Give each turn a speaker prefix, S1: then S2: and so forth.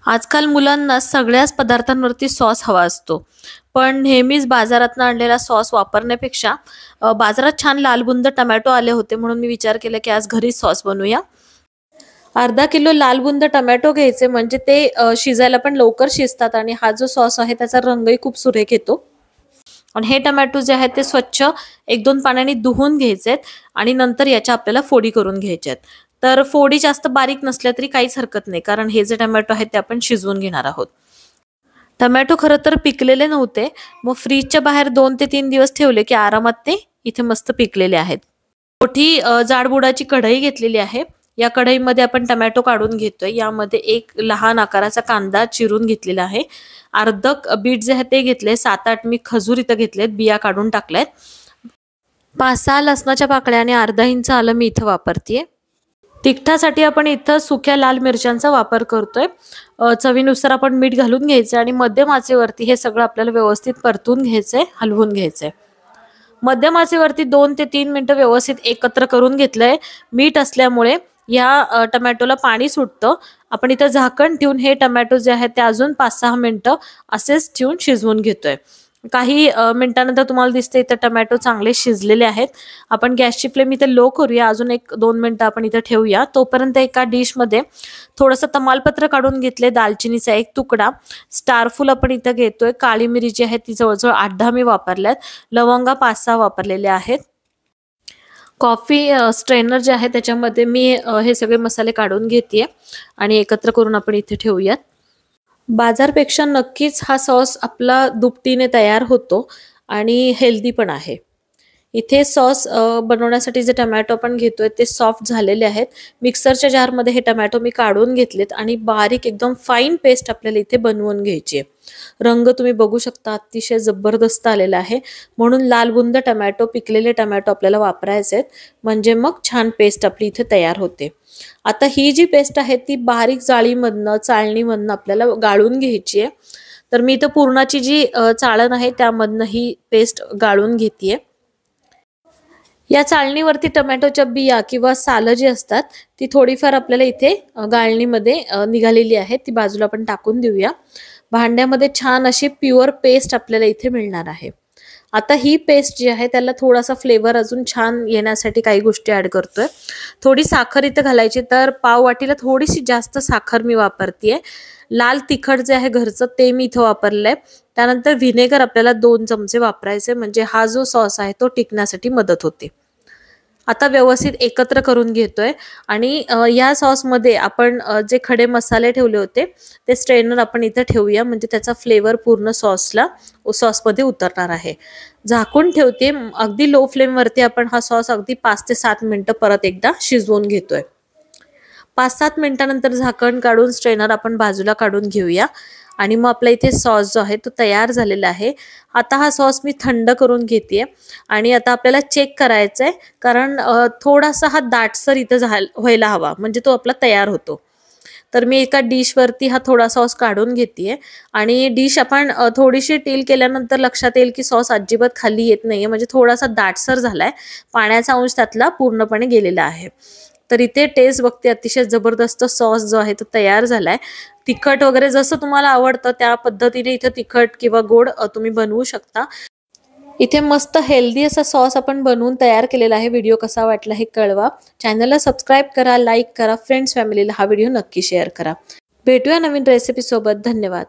S1: आजकाल मुलांना सगळ्याच पदार्थांवरती सॉस हवा असतो. पण नेहमीच बाजारातनं आणलेला सॉस वापरण्यापेक्षा बाजारात छान लालबुंद टोमॅटो आले होते म्हणून मी विचार केला की आज घरीच सॉस बनवूया. अर्धा किलो लालबुंद टोमॅटो घ्यायचे म्हणजे ते शिजायला पण लवकर शिजतात आणि हा जो सॉस आहे त्याचा रंगही खूप सुरेख येतो. आणि हे टोमॅटो जे आहेत ते स्वच्छ 1-2 पाण्याने धुवून घ्यायचेत आणि नंतर याच्या आपल्याला फोडी करून घ्यायच्यात. तर फोडी जास्त बारीक नसल्या तरी काहीच हरकत नाही कारण हे जे टोमॅटो आहेत ते आपण शिजवून घेणार आहोत. टोमॅटो खरं तर पिकलेले नव्हते. मग फ्रीजच्या बाहेर 2 ते 3 दिवस ठेवले की आरामात ते इथे मस्त पिकलेले आहेत. मोठी जाडबुडाची कढई घेतलेली आहे. या कढईमध्ये आपण टोमॅटो काढून घेतोय. यामध्ये एक लहान आकाराचा कांदा चिरून घेतलेला आहे. अर्ध बीट जे आहे ते घेतले. 7-8 मी खजूर इथं घेतलेत, बिया काढून टाकल्यात. 5-6 लसणाच्या पाकळ्या आणि अर्धा इंच आलं मी इथं वापरतेय. तिखटासाठी आपण इथं सुक्या लाल मिरच्यांचा वापर करतोय. चवीनुसार आपण मीठ घालून घ्यायचं आणि मध्यम आचेवरती हे सगळं आपल्याला व्यवस्थित परतून घ्यायचंय, हलवून घ्यायचंय. मध्यम आचेवरती 2 ते 3 मिनिटं व्यवस्थित एकत्र करून घेतलंय. मीठ असल्यामुळे या टोमॅटोला पाणी सुटतं. आपण इथं झाकण ठेवून हे टोमॅटो जे आहेत ते अजून 5-6 मिनिटं असेच ठेवून शिजवून घेतोय. काही मिनिटांनंतर तुम्हाला दिसते इथं टोमॅटो चांगले शिजलेले आहेत. आपण गॅसची फ्लेम इथे लो करूया. अजून 1-2 मिनिटं आपण इथं ठेवूया. तोपर्यंत एका डिशमध्ये थोडंसं तमालपत्र काढून घेतले, दालचिनीचा 1 तुकडा, स्टारफूल आपण इथं घेतोय, काळी मिरी जी आहे ती जवळजवळ 8-10 मी वापरल्यात, लवंगा 5-6 वापरलेल्या आहेत. कॉफी स्ट्रेनर जे आहे त्याच्यामध्ये मी हे सगळे मसाले काढून घेतेय आणि एकत्र करून आपण इथे ठेवूयात. बाजारपेक्षा नक्कीच हा सॉस आपला दुपटीने तयार होतो आणि हेल्दी पण आहे. इथे सॉस बनवण्यासाठी जे टोमॅटो आपण घेतोय ते सॉफ्ट झालेले आहेत. मिक्सरच्या जारमध्ये हे टोमॅटो मी काढून घेतलेत आणि बारीक एकदम फाईन पेस्ट आपल्याला इथे बनवून घ्यायची आहे. रंग तुम्ही बघू शकता अतिशय जबरदस्त आलेला आहे. म्हणून लालबुंद टोमॅटो, पिकलेले टोमॅटो आपल्याला वापरायचे आहेत म्हणजे मग छान पेस्ट आपली इथे तयार होते. आता ही जी पेस्ट आहे ती बारीक जाळीमधनं, चाळणीमधनं आपल्याला गाळून घ्यायची आहे. तर मी इथं पूर्णाची जी चाळण आहे त्यामधनं ही पेस्ट गाळून घेतेय. या चाळणीवरती टोमॅटोच्या बिया किंवा सालं जी असतात ती थोडीफार आपल्याला इथे गाळणीमध्ये निघालेली आहे, ती बाजूला आपण टाकून देऊया. भांड्यामध्ये छान अशी प्युअर पेस्ट आपल्याला इथे मिळणार आहे. आता ही पेस्ट जी आहे त्याला थोडासा फ्लेवर अजून छान येण्यासाठी काही गोष्टी ऍड करतोय. थोडी साखर इथे घालायची, तर पाव वाटीला थोडीशी जास्त साखर मी वापरतेय. लाल तिखट जे आहे घरचं ते मी इथं वापरलंय. त्यानंतर व्हिनेगर आपल्याला 2 चमचे वापरायचे म्हणजे हा जो सॉस आहे तो टिकण्यासाठी मदत होते. आता व्यवस्थित एकत्र करून घेतोय आणि या सॉसमध्ये आपण जे खडे मसाले ठेवले होते ते स्ट्रेनर आपण इथे ठेवूया म्हणजे त्याचा फ्लेवर पूर्ण सॉसमध्ये उतरणार आहे. झाकून ठेवते. अगदी लो फ्लेमवरती आपण हा सॉस अगदी 5 ते 7 मिनिटं परत एकदा शिजवून घेतोय. 5-7 मिनिटांनंतर झाकण काढून स्ट्रेनर आपण बाजूला काढून घेऊया आणि मग आपला इथे सॉस जो आहे तो तयार झालेला आहे. आता हा सॉस मी थंड करून घेतेय आणि आता आपल्याला चेक करायचं आहे कारण थोडासा हा दाटसर इथं व्हायला हवा म्हणजे तो आपला तयार होतो. तर मी एका डिशवरती हा थोडा सॉस काढून घेतेय आणि डिश आपण थोडीशी टील केल्यानंतर लक्षात येईल की सॉस अजिबात खाली येत नाहीये म्हणजे थोडासा दाटसर झालाय, पाण्याचा अंश त्यातला पूर्णपणे गेलेला आहे. तर इथे टेस्ट बघते, अतिशय जबरदस्त सॉस जो आहे तो तयार झालाय. तिखट वगैरे जसं तुम्हाला आवडतं त्या पद्धतीने इथे तिखट किंवा गोड तुम्ही बनवू शकता. इथे मस्त हेल्दी असा सॉस आपण बनवून तयार केलेला आहे. व्हिडिओ कसा वाटला हे कळवा. चॅनलला सबस्क्राईब करा, लाईक करा, फ्रेंड्स फॅमिलीला हा व्हिडिओ नक्की शेअर करा. भेटूया नवीन रेसिपी सोबत. धन्यवाद.